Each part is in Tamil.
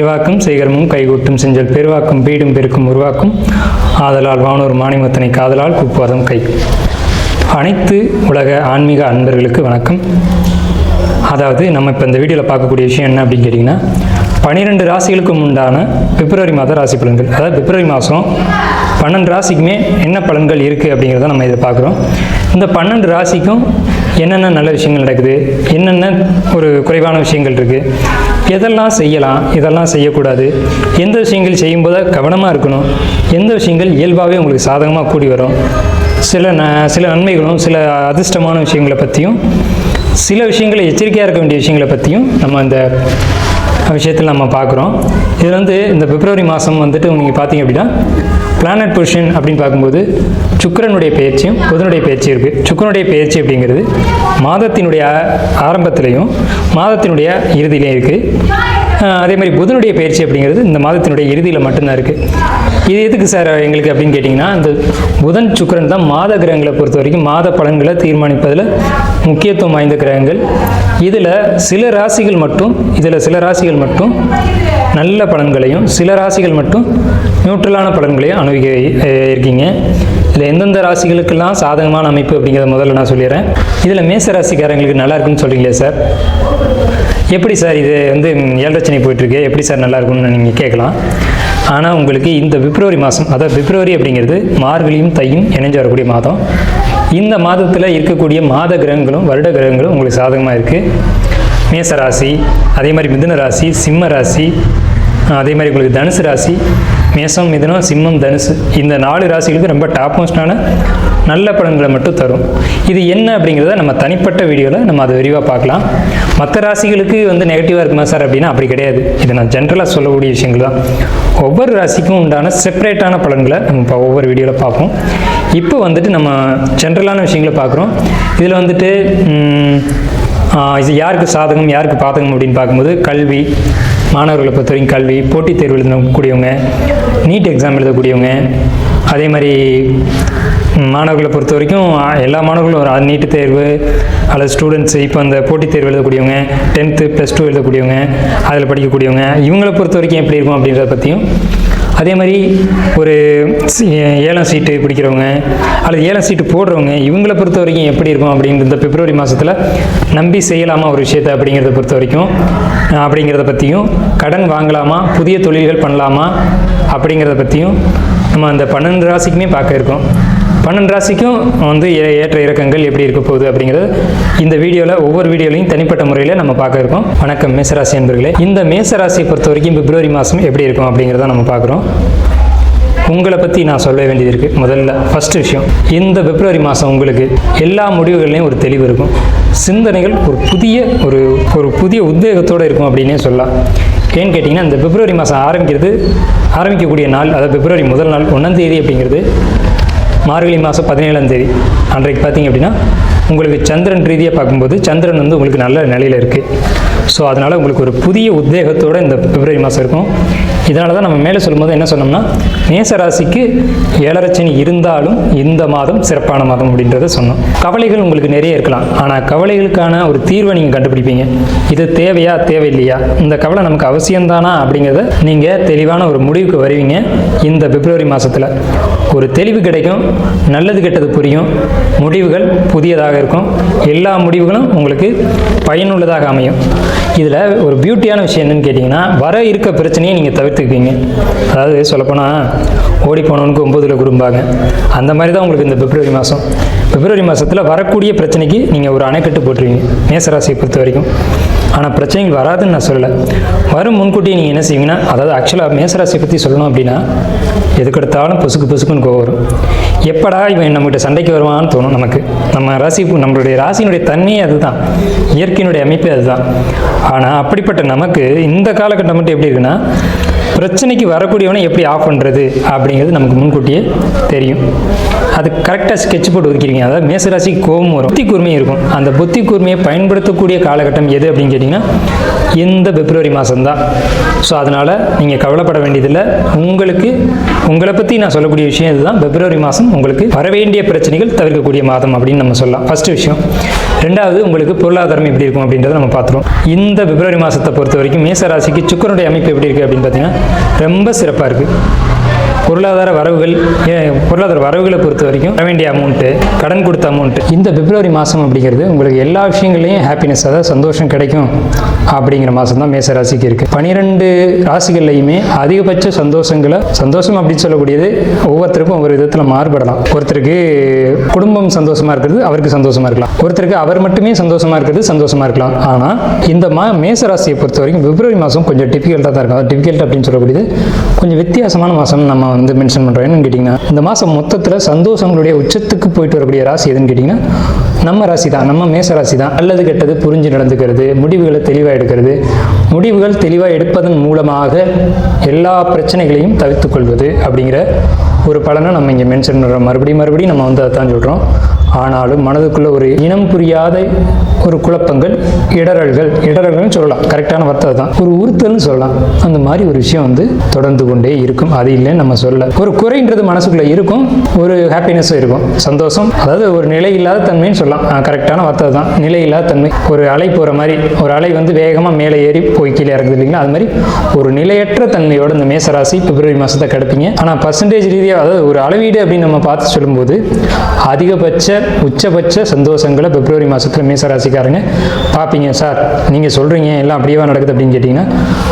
இருவாக்கும் சேகரமும் கைகூட்டும் செஞ்சல் பெருவாக்கும் பீடும் பெருக்கும் உருவாக்கும் ஆதலால் வானூர் மாணிமத்தனை காதலால் கூப்பாதம் கை. அனைத்து உலக ஆன்மீக அன்பர்களுக்கு வணக்கம். அதாவது நம்ம இப்போ இந்த வீடியோவில் பார்க்கக்கூடிய விஷயம் என்ன அப்படின்னு கேட்டிங்கன்னா, 12 ராசிகளுக்கும் உண்டான பிப்ரவரி மாத ராசி பலன்கள். அதாவது பிப்ரவரி மாதம் 12 ராசிக்குமே என்ன பலன்கள் இருக்குது அப்படிங்கிறத நம்ம இதை பார்க்குறோம். இந்த 12 ராசிக்கும் என்னென்ன நல்ல விஷயங்கள் நடக்குது, என்னென்ன ஒரு குறைவான விஷயங்கள் இருக்குது, எதெல்லாம் செய்யலாம், இதெல்லாம் செய்யக்கூடாது, எந்த விஷயங்கள் செய்யும்போது கவனமாக இருக்கணும், எந்த விஷயங்கள் இயல்பாகவே உங்களுக்கு சாதகமாக கூடி வரும், சில நன்மைகளும் சில அதிர்ஷ்டமான விஷயங்களை பற்றியும் சில விஷயங்களை எச்சரிக்கையாக இருக்க வேண்டிய விஷயங்களை பற்றியும் நம்ம அந்த விஷயத்தில் நம்ம பார்க்குறோம். இதில் இந்த பிப்ரவரி மாதம் நீங்கள் பார்த்தீங்க அப்படின்னா பிளானட் பொசிஷன் அப்படின்னு பார்க்கும்போது சுக்கிரனுடைய பெயர்ச்சியும் புதனுடைய பெயர்ச்சியும் இருக்குது. சுக்கிரனுடைய பெயர்ச்சி அப்படிங்கிறது மாதத்தினுடைய ஆரம்பத்திலையும் மாதத்தினுடைய இறுதியிலையும் இருக்குது. அதே மாதிரி புதனுடைய பயிற்சி அப்படிங்கிறது இந்த மாதத்தினுடைய இறுதியில் மட்டும்தான் இருக்குது. இது எதுக்கு சார் எங்களுக்கு அப்படின்னு கேட்டிங்கன்னா, இந்த புதன் சுக்கிரன் தான் மாத கிரகங்களை பொறுத்த வரைக்கும் மாத பலன்களை தீர்மானிப்பதில் முக்கியத்துவம் வாய்ந்த கிரகங்கள். இதில் சில ராசிகள் மட்டும் நல்ல பலன்களையும் சில ராசிகள் மட்டும் நியூட்ரலான பலன்களையும் அனுபவிக்க இருக்கீங்க. இதில் எந்தெந்த ராசிகளுக்கெல்லாம் சாதகமான அமைப்பு அப்படிங்கிறத முதல்ல நான் சொல்லிடுறேன். இதில் மேச ராசிக்காரங்களுக்கு நல்லா இருக்குன்னு சொல்கிறீங்களே சார், எப்படி சார் இது 7 ரச்சனை போயிட்டுருக்கு, எப்படி சார் நல்லா இருக்கும்னு நீங்கள் கேட்கலாம். ஆனால் உங்களுக்கு இந்த பிப்ரவரி மாதம், அதாவது பிப்ரவரி அப்படிங்கிறது மார்கழியும் தையும் இணைஞ்சு வரக்கூடிய மாதம். இந்த மாதத்தில் இருக்கக்கூடிய மாத கிரகங்களும் வருட கிரகங்களும் உங்களுக்கு சாதகமாக இருக்குது. மேச ராசி, அதே மாதிரி மிதுன ராசி, சிம்ம ராசி, அதே மாதிரி உங்களுக்கு தனுசு ராசி, மேசம், மிதுனம், சிம்மம், தனுசு, இந்த 4 ராசிகளுக்கு ரொம்ப டாப் மோஸ்டான நல்ல பலன்களை மட்டும் தரும். இது என்ன அப்படிங்கிறத நம்ம தனிப்பட்ட வீடியோவில் நம்ம அதை விரிவாக பார்க்கலாம். மற்ற ராசிகளுக்கு நெகட்டிவாக இருக்குமா சார் அப்படின்னா அப்படி கிடையாது. இது நான் ஜென்ரலாக சொல்லக்கூடிய விஷயங்கள் தான். ஒவ்வொரு ராசிக்கும் உண்டான செப்பரேட்டான பலன்களை நம்ம இப்போ ஒவ்வொரு வீடியோவில் பார்ப்போம். இப்போ நம்ம ஜென்ரலான விஷயங்களை பார்க்குறோம். இதில் இது யாருக்கு சாதகம் யாருக்கு பாதகம் அப்படின்னு பார்க்கும்போது கல்வி, மாணவர்களை பொறுத்த வரைக்கும் கல்வி, போட்டித் தேர்வு எழுதக்கூடியவங்க, நீட் எக்ஸாம் எழுதக்கூடியவங்க, அதே மாதிரி மாணவர்களை பொறுத்த வரைக்கும் எல்லா மாணவர்களும் நீட்டு தேர்வு அல்லது ஸ்டூடெண்ட்ஸு இப்போ அந்த போட்டித் தேர்வு எழுதக்கூடியவங்க, 10th +2 எழுதக்கூடியவங்க, அதில் படிக்கக்கூடியவங்க, இவங்களை பொறுத்த வரைக்கும் எப்படி இருக்கும் அப்படின்றத பற்றியும், அதே மாதிரி ஒரு 7ஆம் சீட்டு பிடிக்கிறவங்க அல்லது 7ஆம் சீட்டு போடுறவங்க இவங்களை பொறுத்த வரைக்கும் எப்படி இருக்கும் அப்படிங்கிற இந்த பிப்ரவரி மாதத்தில் நம்பி செய்யலாமா ஒரு விஷயத்தை அப்படிங்கிறத பொறுத்த வரைக்கும் அப்படிங்கிறத பற்றியும், கடன் வாங்கலாமா, புதிய தொழில்கள் பண்ணலாமா அப்படிங்கிறத பற்றியும் நம்ம அந்த 12 ராசிக்குமே பார்க்க இருக்கோம். 12 ராசிக்கும் ஏற்ற இறக்கங்கள் எப்படி இருக்க போகுது அப்படிங்கிறது இந்த வீடியோவில் ஒவ்வொரு வீடியோலையும் தனிப்பட்ட முறையில் நம்ம பார்க்க இருக்கோம். வணக்கம் மேசராசி என்பர்களே. இந்த மேசராசியை பொறுத்த வரைக்கும் பிப்ரவரி மாதம் எப்படி இருக்கும் அப்படிங்கிறத நம்ம பார்க்குறோம். உங்களை பற்றி நான் சொல்ல வேண்டியது இருக்குது. முதல்ல ஃபஸ்ட்டு விஷயம், இந்த பிப்ரவரி மாதம் உங்களுக்கு எல்லா முடிவுகள்லையும் ஒரு தெளிவு இருக்கும். சிந்தனைகள் ஒரு புதிய உத்வேகத்தோடு இருக்கும் அப்படின்னே சொல்லலாம். ஏன்னு கேட்டிங்கன்னா, இந்த பிப்ரவரி மாதம் ஆரம்பிக்கக்கூடிய நாள், அதாவது பிப்ரவரி முதல் நாள் 1ஆம் தேதி அப்படிங்கிறது மார்கழி மாதம் 17ஆம் தேதி அன்றைக்கு பார்த்தீங்க அப்படின்னா உங்களுக்கு சந்திரன் ரீதியாக பார்க்கும்போது சந்திரன் உங்களுக்கு நல்ல நிலையில் இருக்குது. ஸோ அதனால் உங்களுக்கு ஒரு புதிய உத்வேகத்தோடு இந்த பிப்ரவரி மாதம் இருக்கும். இதனால தான் நம்ம மேலே சொல்லும்போது என்ன சொன்னோம்னா, மேசராசிக்கு 7 ரச்சனை இருந்தாலும் இந்த மாதம் சிறப்பான மாதம் அப்படின்றத சொன்னோம். கவலைகள் உங்களுக்கு நிறைய இருக்கலாம், ஆனால் கவலைகளுக்கான ஒரு தீர்வை நீங்கள் கண்டுபிடிப்பீங்க. இது தேவையா தேவையில்லையா, இந்த கவலை நமக்கு அவசியம்தானா அப்படிங்கிறத நீங்கள் தெளிவான ஒரு முடிவுக்கு வருவீங்க. இந்த பிப்ரவரி மாதத்தில் ஒரு தெளிவு கிடைக்கும், நல்லது கெட்டது புரியும், முடிவுகள் புதியதாக இருக்கும், எல்லா முடிவுகளும் உங்களுக்கு பயனுள்ளதாக அமையும். இதில் ஒரு பியூட்டியான விஷயம் என்னன்னு கேட்டிங்கன்னா, வர இருக்க பிரச்சனையை நீங்கள் தவிர்த்துக்குவீங்க. அதாவது சொல்லப்போனால் ஓடி போனவனுக்கு 9ல் குறும்பாங்க. அந்த மாதிரி தான் உங்களுக்கு இந்த பிப்ரவரி மாதத்தில் வரக்கூடிய பிரச்சனைக்கு நீங்கள் ஒரு அணைக்கட்டு போட்டுருவீங்க மேசராசியை பொறுத்த வரைக்கும். ஆனால் பிரச்சனைகள் வராதுன்னு நான் சொல்லலை, வரும் முன்கூட்டியே நீங்கள் என்ன செய்வீங்கன்னா, அதாவது ஆக்சுவலாக மேசராசியை பற்றி சொல்லணும் அப்படின்னா எதுக்கெடுத்தாலும் பொசுக்குன்னு கோவம் வரும். எப்படா இவன் நம்மகிட்ட சண்டைக்கு வருவான்னு தோணும் நமக்கு. நம்மளுடைய ராசியினுடைய தன்மையே அதுதான், இயற்கையினுடைய அமைப்பே அதுதான். ஆனால் அப்படிப்பட்ட நமக்கு இந்த காலகட்டம் மட்டும் எப்படி இருக்குன்னா, பிரச்சனைக்கு வரக்கூடியவனை எப்படி ஆஃப் பண்ணுறது அப்படிங்கிறது நமக்கு முன்கூட்டியே தெரியும். அது கரெக்டாக ஸ்கெட்ச் போட்டு வைக்கிறீங்க. அதாவது மேசராசிக்கு கோபம் வரும், புத்தி கூர்மையும் இருக்கும். அந்த புத்தி கூர்மையை பயன்படுத்தக்கூடிய காலகட்டம் எது அப்படின்னு கேட்டிங்கன்னா இந்த பிப்ரவரி மாதம்தான். ஸோ அதனால் நீங்கள் கவலைப்பட வேண்டியதில்லை. உங்களை பற்றி நான் சொல்லக்கூடிய விஷயம் இதுதான். பிப்ரவரி மாதம் உங்களுக்கு வரவேண்டிய பிரச்சனைகள் தவிர்க்கக்கூடிய மாதம் அப்படின்னு நம்ம சொல்லலாம். ஃபர்ஸ்ட் விஷயம். ரெண்டாவது, உங்களுக்கு பொருளாதாரம் எப்படி இருக்கும் அப்படின்றத நம்ம பார்த்துருவோம். இந்த பிப்ரவரி மாதத்தை பொறுத்த வரைக்கும் மேசராசிக்கு சுக்கிரனுடைய அமைப்பு எப்படி இருக்குது அப்படின்னு பார்த்தீங்கன்னா ரொம்ப சிறப்பாக இருக்குது. பொருளாதார வரவுகளை பொறுத்த வரைக்கும் வர வேண்டிய அமௌண்ட்டு, கடன் கொடுத்த அமௌண்ட்டு, இந்த பிப்ரவரி மாதம் அப்படிங்கிறது உங்களுக்கு எல்லா விஷயங்கள்லையும் ஹாப்பினஸ், அதாவது சந்தோஷம் கிடைக்கும் அப்படிங்கிற மாதம் தான் மேசராசிக்கு இருக்குது. 12 ராசிகள்லையுமே அதிகபட்ச சந்தோஷம் அப்படின்னு சொல்லக்கூடியது ஒவ்வொருத்தருக்கும் ஒவ்வொரு விதத்தில் மாறுபடலாம். ஒருத்தருக்கு குடும்பம் சந்தோஷமாக இருக்கிறது அவருக்கு சந்தோஷமாக இருக்கலாம், ஒருத்தருக்கு அவர் மட்டுமே சந்தோஷமாக இருக்கிறது சந்தோஷமாக இருக்கலாம். ஆனால் இந்த மேசராசியை பொறுத்த வரைக்கும் பிப்ரவரி மாதம் கொஞ்சம் டிஃபிகல்ட்டாக தான் இருக்கும். அது டிஃபிகல்ட் அப்படின்னு சொல்லக்கூடியது கொஞ்சம் வித்தியாசமான மாதம் நம்ம மென்ஷன் பண்ணுறோம். என்னன்னு கேட்டிங்கன்னா இந்த மாதம் மொத்தத்தில் சந்தோஷங்களுடைய உச்சத்துக்கு போயிட்டு வரக்கூடிய ராசி எதுன்னு கேட்டிங்கன்னா நம்ம ராசி தான், நம்ம மேச ராசி தான். நல்லது கெட்டது புரிஞ்சு நடந்துக்கிறது, முடிவுகளை தெளிவாக எடுக்கிறது, முடிவுகள் தெளிவாக எடுப்பதன் மூலமாக எல்லா பிரச்சனைகளையும் தவிர்த்துக் கொள்வது அப்படிங்கிற ஒரு பலனை நம்ம இங்கே மென்ஷன் பண்ணுறோம். மறுபடியும் நம்ம அதை தான் சொல்கிறோம். ஆனாலும் மனதுக்குள்ள ஒரு இனம் புரியாத ஒரு குழப்பங்கள், இடரல்கள்னு சொல்லலாம், கரெக்டான வார்த்தை தான், ஒரு உறுத்தல்னு சொல்லலாம். அந்த மாதிரி ஒரு விஷயம் தொடர்ந்து கொண்டே இருக்கும். அது இல்லைன்னு நம்ம சொல்ல. ஒரு குறைன்றது மனசுக்குள்ள இருக்கும், ஒரு ஹாப்பினஸும் இருக்கும், சந்தோஷம். அதாவது ஒரு நிலை இல்லாத தன்மைன்னு சொல்லலாம், கரெக்டான வார்த்தை தான், நிலை இல்லாத தன்மை. ஒரு அலை போகிற மாதிரி, ஒரு அலை வேகமாக மேலே ஏறி போய் கீழே இறங்குது இல்லைங்களா, அது மாதிரி ஒரு நிலையற்ற தன்மையோட இந்த மேசராசி பிப்ரவரி மாதத்தை கிடப்பீங்க. ஆனால் பர்சன்டேஜ் ரீதியாக, அதாவது ஒரு அளவீடு அப்படின்னு நம்ம பார்த்து சொல்லும்போது உச்சபட்ச சந்தோஷங்களை பிப்ரவரி மாதத்தில் மேசராசிக்காரங்க பார்ப்பீங்க. சார் நீங்கள் சொல்கிறீங்க எல்லாம் அப்படியே நடக்குது அப்படின்னு கேட்டிங்கன்னா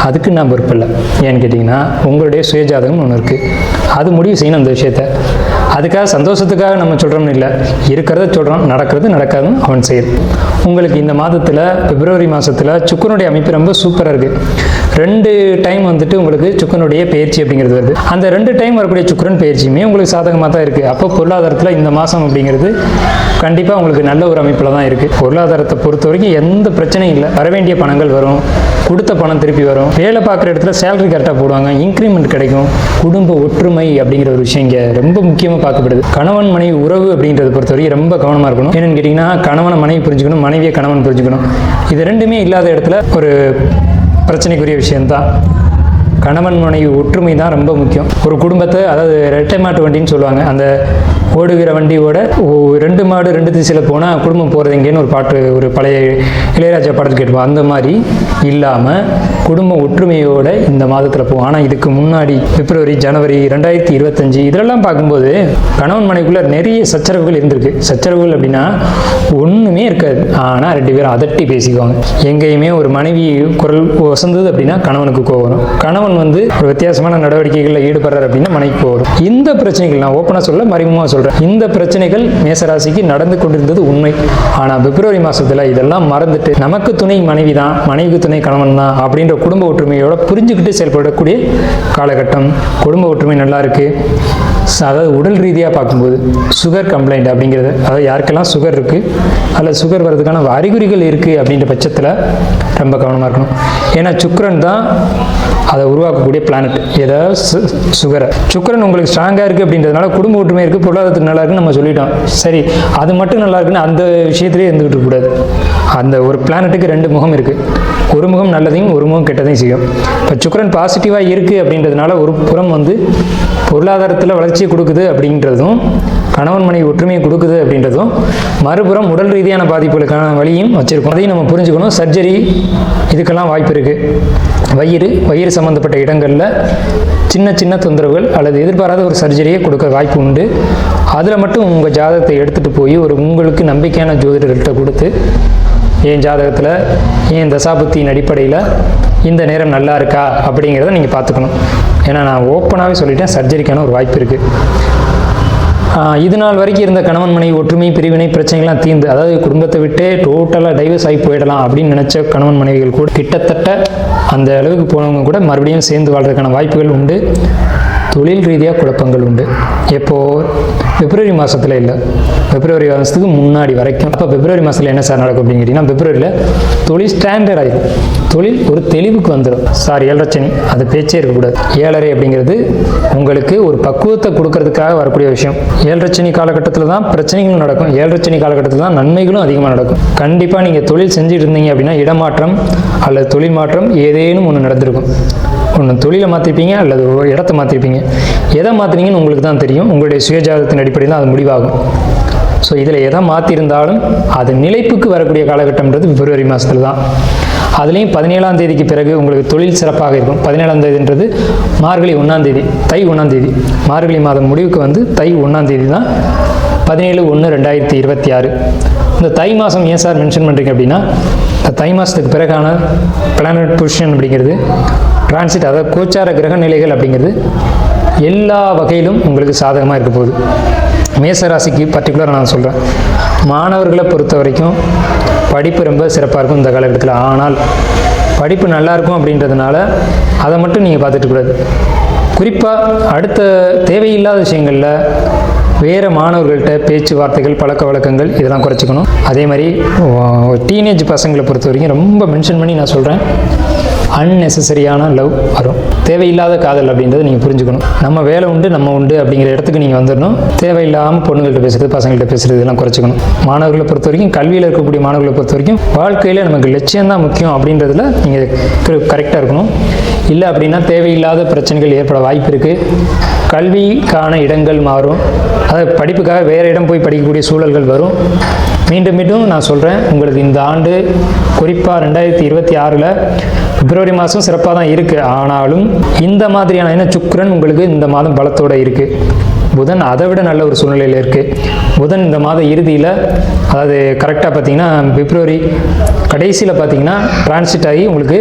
அதுக்கு நான் பொறுப்பில்லை. ஏன்னு கேட்டிங்கன்னா உங்களுடைய சுயஜாதகம் ஒன்று இருக்குது, அது முடிவு செய்யணும் அந்த விஷயத்தை. அதுக்காக சந்தோஷத்துக்காக நம்ம சொல்கிறோம்னு இல்லை, இருக்கிறத சொல்கிறோம், நடக்காதுன்னு அவன் செய்யுது. உங்களுக்கு இந்த மாதத்தில் பிப்ரவரி மாதத்தில் சுக்கிரனுடைய அமைப்பு ரொம்ப சூப்பராக இருக்குது. 2 டைம் உங்களுக்கு சுக்கிரனுடைய பயிற்சி அப்படிங்கிறது வருது. அந்த 2 டைம் வரக்கூடிய சுக்கிரன் பயிற்சியுமே உங்களுக்கு சாதகமாக தான் இருக்குது. அப்போ பொருளாதாரத்தில் இந்த மாதம் அப்படிங்கிறது கண்டிப்பாக உங்களுக்கு நல்ல ஒரு அமைப்பில் தான் இருக்குது. பொருளாதாரத்தை பொறுத்த வரைக்கும் எந்த பிரச்சனையும் இல்லை. வரவேண்டிய பணங்கள் வரும், கொடுத்த பணம் திருப்பி வரும், வேலை பார்க்குற இடத்துல சேலரி கரெக்டாக போடுவாங்க, இன்க்ரிமெண்ட் கிடைக்கும். குடும்ப ஒற்றுமை அப்படிங்கிற ஒரு விஷயம் இங்கே ரொம்ப முக்கியமாக பார்க்கப்படுது. கணவன் மனைவி உறவு அப்படின்றத பொறுத்த வரைக்கும் ரொம்ப கவனமாக இருக்கணும். என்னன்னு கேட்டிங்கன்னா கணவனை மனைவி புரிஞ்சுக்கணும், மனைவியை கணவன் புரிஞ்சுக்கணும். இது ரெண்டுமே இல்லாத இடத்துல ஒரு பிரச்சனைக்குரிய விஷயம்தான். கணவன் மனைவி ஒற்றுமை தான் ரொம்ப முக்கியம். ஒரு குடும்பத்தை, அதாவது ரெட்டை மாட்டு வண்டின்னு சொல்லுவாங்க, அந்த ஓடுகிற வண்டியோட 2 மாடு 2 திசையில் போனால் குடும்பம் போகிறது எங்கேன்னு ஒரு பாட்டு, ஒரு பழைய இளையராஜா பாடல் கேட்போம். அந்த மாதிரி இல்லாமல் குடும்ப ஒற்றுமையோட இந்த மாதத்தில் போகும். ஆனால் இதுக்கு முன்னாடி பிப்ரவரி, ஜனவரி 2025 இதெல்லாம் பார்க்கும்போது கணவன் மனைவிக்குள்ள நிறைய சச்சரவுகள் இருந்திருக்கு. சச்சரவுகள் அப்படின்னா ஒன்றுமே இருக்காது, ஆனால் 2 பேரும் அதட்டி பேசிக்குவாங்க. எங்கேயுமே ஒரு மனைவி குரல் வசந்தது அப்படின்னா கணவனுக்கு கோவம் வரும். கணவன் ஒரு வித்தியாசமான நடவடிக்கைகளில் ஈடுபடுறார் அப்படின்னா மனைவிக்கு கோவம் வரும். இந்த பிரச்சனைகள் நான் ஓப்பனாக சொல்ல, மறைமுகமாக சொல்கிறேன், இந்த பிரச்சனைகள் மேசராசிக்கு நடந்து கொண்டிருந்தது உண்மை. ஆனால் பிப்ரவரி மாதத்தில் இதெல்லாம் மறந்துட்டு நமக்கு துணை மனைவி தான், மனைவிக்கு துணை கணவன் தான் அப்படின்ற குடும்ப ஒற்றுமையோட புரிஞ்சுக்கிட்டு செயல்படக்கூடிய காலகட்டம். குடும்ப ஒற்றுமை நல்லா இருக்கு. அதாவது உடல் ரீதியாக பார்க்கும்போது சுகர் கம்ப்ளைண்ட் அப்படிங்கிறது, அதாவது யாருக்கெல்லாம் சுகர் இருக்குது, அதில் சுகர் வர்றதுக்கான அறிகுறிகள் இருக்குது அப்படின்ற பட்சத்தில் ரொம்ப கவனமாக இருக்கணும். ஏன்னா சுக்கிரன் தான் அதை உருவாக்கக்கூடிய பிளானட். ஏதாவது சுக்கிரன் உங்களுக்கு ஸ்ட்ராங்காக இருக்குது அப்படின்றதுனால குடும்ப ஒற்றுமை இருக்குது, பொருளாதாரத்துக்கு நல்லா இருக்குன்னு நம்ம சொல்லிட்டோம். சரி, அது மட்டும் நல்லா இருக்குன்னு அந்த விஷயத்திலே இருந்துகிட்டு இருக்கக்கூடாது. அந்த ஒரு பிளானட்டுக்கு 2 முகம் இருக்குது. ஒரு முகம் நல்லதையும் ஒரு முகம் கெட்டதையும் செய்யும். இப்போ சுக்கிரன் பாசிட்டிவாக இருக்குது அப்படின்றதுனால ஒரு புறம் பொருளாதாரத்தில் வளர்ச்சியை கொடுக்குது அப்படின்றதும், கணவன் மனைவி ஒற்றுமையை கொடுக்குது அப்படின்றதும், மறுபுறம் உடல் ரீதியான பாதிப்புகளுக்கான வழியும் வச்சுருக்கோம். அதையும் நம்ம புரிஞ்சுக்கணும். சர்ஜரி இதுக்கெல்லாம் வாய்ப்பு இருக்குது. வயிறு சம்மந்தப்பட்ட இடங்களில் சின்ன தொந்தரவுகள் அல்லது எதிர்பாராத ஒரு சர்ஜரியை கொடுக்க வாய்ப்பு உண்டு. அதில் மட்டும் உங்கள் ஜாதகத்தை எடுத்துகிட்டு போய் உங்களுக்கு நம்பிக்கையான ஜோதிடர்கிட்ட கொடுத்து, என் ஜாதகத்தில் என் தசாபுத்தியின் அடிப்படையில் இந்த நேரம் நல்லா இருக்கா அப்படிங்கிறத நீங்கள் பார்த்துக்கணும். ஏன்னா நான் ஓப்பனாகவே சொல்லிட்டேன், சர்ஜரிக்கான ஒரு வாய்ப்பு இருக்குது. இது நாள் வரைக்கும் இருந்த கணவன் மனைவி ஒற்றுமை, பிரிவினை பிரச்சனைகள்லாம் தீர்ந்து, அதாவது குடும்பத்தை விட்டு டோட்டலாக டைவர்ஸ் ஆகி போயிடலாம் அப்படின்னு நினச்ச கணவன் மனைவிகள் கூட கிட்டத்தட்ட அந்த அளவுக்கு போனவங்க கூட மறுபடியும் சேர்ந்து வாழ்றதுக்கான வாய்ப்புகள் உண்டு. தொழில் ரீதியாக குழப்பங்கள் உண்டு. எப்போது பிப்ரவரி மாதத்தில் இல்லை, பிப்ரவரி மாதத்துக்கு முன்னாடி வரைக்கும். அப்போ பிப்ரவரி மாதத்தில் என்ன சார் நடக்கும் அப்படின்னு கேட்டிங்கன்னா, பிப்ரவரியில் தொழில் ஸ்டாண்டர்ட் ஆகிடும், தொழில் ஒரு தெளிவுக்கு வந்துடும். சார் 7 சனி அது பேச்சே இருக்கக்கூடாது. 7.5 அப்படிங்கிறது உங்களுக்கு ஒரு பக்குவத்தை கொடுக்கறதுக்காக வரக்கூடிய விஷயம். 7 சனி காலகட்டத்தில் தான் பிரச்சனைகளும் நடக்கும், 7 சனி காலகட்டத்தில் தான் நன்மைகளும் அதிகமாக நடக்கும். கண்டிப்பாக நீங்கள் தொழில் செஞ்சுட்டு இருந்தீங்க அப்படின்னா இடமாற்றம் அல்லது தொழில் மாற்றம் ஏதேனும் ஒன்று நடந்திருக்கும். ஒன்று தொழிலை மாற்றிருப்பீங்க அல்லது இடத்த மாற்றிருப்பீங்க. எதை மாற்றினீங்கன்னு உங்களுக்கு தான் தெரியும், உங்களுடைய சுயஜாதத்தின் அடிப்படையில் தான் அது முடிவாகும். ஸோ இதில் எதை மாற்றிருந்தாலும் அது நிலைப்புக்கு வரக்கூடிய காலகட்டம்ன்றது பிப்ரவரி மாதத்தில் தான். அதுலேயும் 17ஆம் தேதிக்கு பிறகு உங்களுக்கு தொழில் சிறப்பாக இருக்கும். 17ஆம் தேதின்றது மார்கழி 1ஆம் தேதி, தை 1ஆம் தேதி, மார்கழி மாதம் முடிவுக்கு வந்து தை 1ஆம் தேதி தான் 17/1/2026. இந்த தை மாதம் ஏன் சார் மென்ஷன் பண்ணுறீங்க அப்படின்னா, இந்த தை மாதத்துக்கு பிறகான பிளானட் பொசிஷன் அப்படிங்கிறது டிரான்சிட், அதாவது கோச்சார கிரக நிலைகள் அப்படிங்கிறது எல்லா வகையிலும் உங்களுக்கு சாதகமாக இருக்க போகுது. மேசராசிக்கு பர்டிகுலராக நான் சொல்கிறேன், மாணவர்களை பொறுத்த வரைக்கும் படிப்பு ரொம்ப சிறப்பாக இருக்கும் இந்த காலகட்டத்தில். ஆனால் படிப்பு நல்லாயிருக்கும் அப்படின்றதுனால அதை மட்டும் நீங்கள் பார்த்துட்டு கூடாது. குறிப்பாக அடுத்த தேவையில்லாத விஷயங்களில் வேறு மாணவர்கள்ட்ட பேச்சுவார்த்தைகள், பழக்க வழக்கங்கள் இதெல்லாம் குறைச்சிக்கணும். அதே மாதிரி டீனேஜ் பசங்களை பொறுத்த வரைக்கும் ரொம்ப மென்ஷன் பண்ணி நான் சொல்கிறேன், அன்னெசரியான லவ் வரும். தேவையில்லாத காதல் அப்படின்றத நீங்கள் புரிஞ்சுக்கணும். நம்ம வேலை உண்டு நம்ம உண்டு அப்படிங்கிற இடத்துக்கு நீங்கள் வந்துடணும். தேவையில்லாமல் பொண்ணுங்கள்ட்ட பேசுகிறது, பசங்கள்கிட்ட பேசுகிறது இதெல்லாம் குறைச்சிக்கணும். மாணவர்களை பொறுத்த வரைக்கும், கல்வியில் இருக்கக்கூடிய மாணவர்களை பொறுத்த வரைக்கும் வாழ்க்கையில் நமக்கு லட்சியம் தான் முக்கியம் அப்படின்றதுல நீங்கள் கரெக்டாக இருக்கணும். இல்லை அப்படின்னா தேவையில்லாத பிரச்சனைகள் ஏற்பட வாய்ப்பு இருக்குது. கல்விக்கான இடங்கள் மாறும், அதாவது படிப்புக்காக வேறு இடம் போய் படிக்கக்கூடிய சூழல்கள் வரும். மீண்டும் மீண்டும் நான் சொல்கிறேன், உங்களுக்கு இந்த ஆண்டு குறிப்பாக 2026 பிப்ரவரி மாதம் சிறப்பாக தான் இருக்குது. ஆனாலும் இந்த மாதிரியான என்ன சுக்கிரன் உங்களுக்கு இந்த மாதம் பலத்தோடு இருக்குது. புதன் அதை விட நல்ல ஒரு சூழ்நிலையில் இருக்குது. புதன் இந்த மாத இறுதியில், அதாவது கரெக்டாக பார்த்தீங்கன்னா பிப்ரவரி கடைசியில் பார்த்தீங்கன்னா டிரான்சிட் ஆகி உங்களுக்கு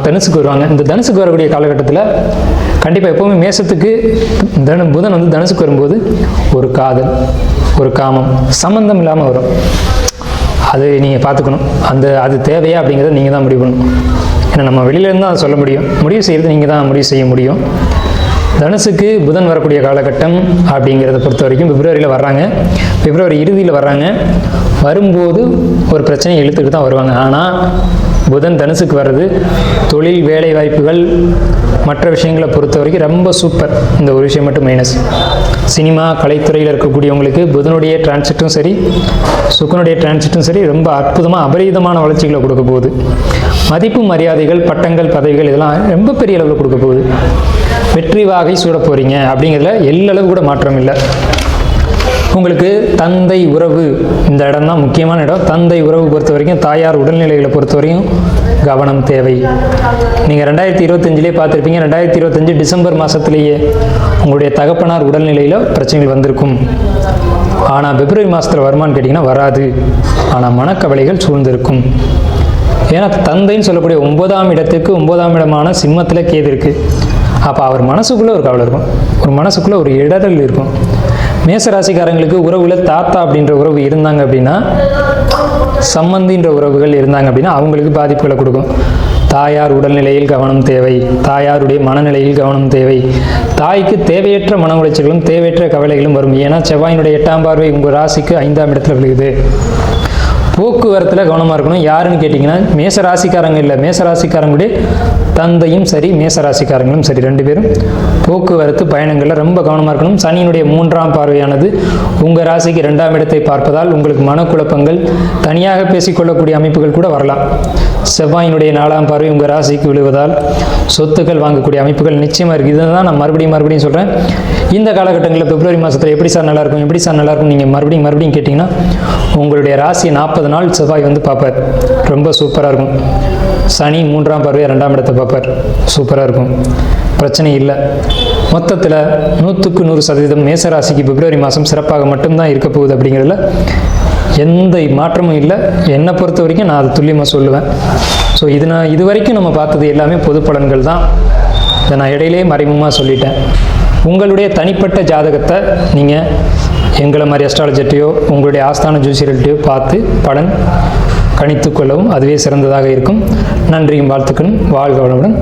தனுசுக்கு வருவாங்க. இந்த தனுசுக்கு வரக்கூடிய காலகட்டத்தில் கண்டிப்பாக எப்போவுமே மேசத்துக்கு புதன் வந்து தனுசுக்கு வரும்போது ஒரு காதல், ஒரு காமம் சம்பந்தம் இல்லாமல் வரும். அது நீங்கள் பார்த்துக்கணும். அது தேவையா அப்படிங்கிறத நீங்கள் தான் முடிவு பண்ணணும். ஏன்னா நம்ம வெளியிலேருந்து தான் அதை சொல்ல முடியும், முடிவு செய்கிறது நீங்கள் தான் முடிவு செய்ய முடியும். தனுசுக்கு புதன் வரக்கூடிய காலகட்டம் அப்படிங்கிறத பொறுத்த வரைக்கும் பிப்ரவரியில் வர்றாங்க, பிப்ரவரி இறுதியில் வர்றாங்க. வரும்போது ஒரு பிரச்சனையை இழுத்துக்கிட்டு தான் வருவாங்க. ஆனால் புதன் தனுசுக்கு வர்றது தொழில், வேலை வாய்ப்புகள், மற்ற விஷயங்களை பொறுத்த வரைக்கும் ரொம்ப சூப்பர். இந்த ஒரு விஷயம் மட்டும் மைனஸ். சினிமா கலைத்துறையில் இருக்கக்கூடியவங்களுக்கு புதனுடைய டிரான்சிட்டும் சரி, சுக்கனுடைய டிரான்சிட்டும் சரி ரொம்ப அற்புதமாக அபரிதமான வளர்ச்சிகளை கொடுக்க போகுது. மதிப்பு மரியாதைகள், பட்டங்கள், பதவிகள் இதெல்லாம் ரொம்ப பெரிய அளவில் கொடுக்க போகுது. வெற்றி வாகை சூட போகிறீங்க அப்படிங்கிறதுல எல்லளவு கூட மாற்றம் இல்லை. உங்களுக்கு தந்தை உறவு இந்த இடம் தான் முக்கியமான இடம். தந்தை உறவு பொறுத்த வரைக்கும், தாயார் உடல்நிலைகளை பொறுத்த வரைக்கும் கவனம் தேவை. நீங்கள் 2025 பார்த்துருப்பீங்க, 2025 டிசம்பர் மாதத்துலேயே உங்களுடைய தகப்பனார் உடல்நிலையில் பிரச்சனைகள் வந்திருக்கும். ஆனால் பிப்ரவரி மாதத்தில் வருமானு கேட்டிங்கன்னா வராது. ஆனால் மனக்கவலைகள் சூழ்ந்திருக்கும். ஏன்னா தந்தைன்னு சொல்லக்கூடிய 9ஆம் இடத்துக்கு 9ஆம் இடமான சிம்மத்தில் கேது இருக்குது. அப்போ அவர் மனசுக்குள்ளே ஒரு கவலை இருக்கும், ஒரு மனசுக்குள்ளே ஒரு இடரல் இருக்கும். மேசராசிக்காரங்களுக்கு உறவுல தாத்தா அப்படின்ற உறவு இருந்தாங்க அப்படின்னா, சம்பந்தின்ற உறவுகள் இருந்தாங்க அப்படின்னா அவங்களுக்கு பாதிப்புகளை கொடுக்கும். தாயார் உடல்நிலையில் கவனம் தேவை, தாயாருடைய மனநிலையில் கவனம் தேவை. தாய்க்கு தேவையற்ற மன உளைச்சல்களும் தேவையற்ற கவலைகளும் வரும். ஏன்னா செவ்வாயினுடைய 8ஆம் பார்வை உங்கள் ராசிக்கு 5ஆம் இடத்துல விழுகுது. போக்குவரத்தில் கவனமாக இருக்கணும். யாருன்னு கேட்டிங்கன்னா மேசராசிக்காரங்க இல்லை, மேசராசிக்காரங்களுடைய தந்தையும் சரி, மேசராசிக்காரங்களும் சரி, 2 பேரும் போக்குவரத்து பயணங்களில் ரொம்ப கவனமாக இருக்கணும். சனியினுடைய 3ஆம் பார்வையானது உங்கள் ராசிக்கு 2ஆம் இடத்தை பார்ப்பதால் உங்களுக்கு மனக்குழப்பங்கள், தனியாக பேசிக்கொள்ளக்கூடிய அமைப்புகள் கூட வரலாம். செவ்வாயினுடைய 4ஆம் பார்வை உங்கள் ராசிக்கு விழுவதால் சொத்துக்கள் வாங்கக்கூடிய அமைப்புகள் நிச்சயமாக இருக்குது. இதுதான் நான் மறுபடியும் சொல்கிறேன். இந்த காலகட்டங்களில் பிப்ரவரி மாதத்தில் எப்படி சார் நல்லாயிருக்கும், எப்படி சார் நல்லாயிருக்கும் நீங்கள் மறுபடியும் கேட்டிங்கன்னா, உங்களுடைய ராசி 40 நாள் செவ்வாய் வந்து பார்ப்பார், ரொம்ப சூப்பராக இருக்கும். சனி 3ஆம் பார்வையை 2ஆம் இடத்தை பார்ப்பார், சூப்பராக இருக்கும், பிரச்சனை இல்லை. மொத்தத்தில் 100க்கு 100% மேசராசிக்கு பிப்ரவரி மாதம் சிறப்பாக மட்டும்தான் இருக்க போகுது. அப்படிங்கிறதுல எந்த மாற்றமும் இல்லை. என்னை பொறுத்த வரைக்கும் நான் அது துல்லியமாக சொல்லுவேன். ஸோ இது வரைக்கும் நம்ம பார்த்தது எல்லாமே பொது பலன்கள் தான். இதை நான் இடையிலே மறைமுகமாக சொல்லிட்டேன். உங்களுடைய தனிப்பட்ட ஜாதகத்தை நீங்கள் எங்களை மாதிரி அஸ்ட்ராலஜர்ட்டையோ உங்களுடைய ஆஸ்தான ஜோசியர்கள்ட்டையோ பார்த்து பலன் கணித்து கொள்ளவும் அதுவே சிறந்ததாக இருக்கும். நன்றியும் வாழ்த்துக்களும். வாழ்க வளமுடன்.